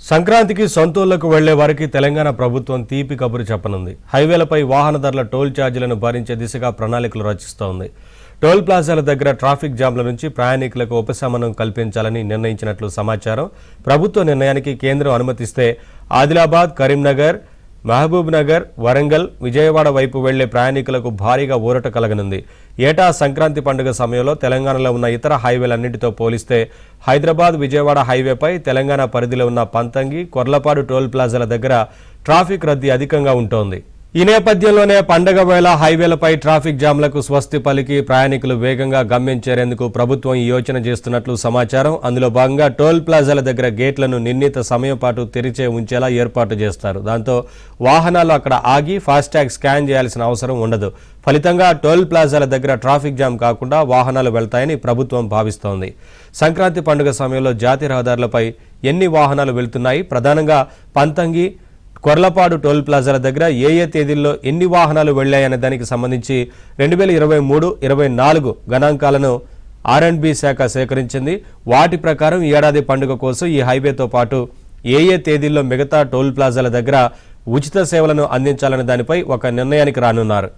సంక్రాంతికి సొంతూళ్లకు వెళ్లే వారికి తెలంగాణ ప్రభుత్వం తీపి కబురు చెప్పనుంది. హైవేలపై వాహనదారుల టోల్ ఛార్జీలను భరించే దిశగా ప్రణాళికలు రచిస్తోంది. టోల్ ప్లాజాల దగ్గర ట్రాఫిక్ జామ్ల నుంచి ప్రయాణికులకు ఉపశమనం కల్పించాలని నిర్ణయించినట్లు సమాచారం. ప్రభుత్వ నిర్ణయానికి కేంద్రం అనుమతిస్తే ఆదిలాబాద్, కరీంనగర్, మహబూబ్ నగర్, వరంగల్, విజయవాడ వైపు వెళ్లే ప్రయాణికులకు భారీగా ఊరట కలగనుంది. ఏటా సంక్రాంతి పండుగ సమయంలో తెలంగాణలో ఉన్న ఇతర హైవేలన్నింటితో పోలిస్తే హైదరాబాద్, విజయవాడ హైవేపై తెలంగాణ పరిధిలో ఉన్న పంతంగి, కొర్లపాడు టోల్ ప్లాజాల దగ్గర ట్రాఫిక్ రద్దీ అధికంగా ఉంటోంది. ఈ నేపథ్యంలోనే పండగ వేళ హైవేలపై ట్రాఫిక్ జామ్లకు స్వస్తి పలికి ప్రయాణికులు వేగంగా గమ్యం చేరేందుకు ప్రభుత్వం ఈ యోచన చేస్తున్నట్లు సమాచారం. అందులో భాగంగా టోల్ ప్లాజాల దగ్గర గేట్లను నిర్ణీత సమయం పాటు తెరిచే ఉంచేలా ఏర్పాటు చేస్తారు. దాంతో వాహనాలు అక్కడ ఆగి ఫాస్టాగ్ స్కాన్ చేయాల్సిన అవసరం ఉండదు. ఫలితంగా టోల్ ప్లాజాల దగ్గర ట్రాఫిక్ జామ్ కాకుండా వాహనాలు వెళ్తాయని ప్రభుత్వం భావిస్తోంది. సంక్రాంతి పండుగ సమయంలో జాతీయ రహదారులపై ఎన్ని వాహనాలు వెళ్తున్నాయి, ప్రధానంగా పంతంగి, కొర్లపాడు టోల్ ప్లాజాల దగ్గర ఏ తేదీల్లో ఎన్ని వాహనాలు వెళ్లాయనే దానికి సంబంధించి 2023-24 గణాంకాలను R&B శాఖ సేకరించింది. వాటి ప్రకారం ఈ ఏడాది పండుగ కోసం ఈ హైవేతో పాటు ఏ తేదీల్లో మిగతా టోల్ ప్లాజాల దగ్గర ఉచిత సేవలను అందించాలనే దానిపై ఒక నిర్ణయానికి రానున్నారు.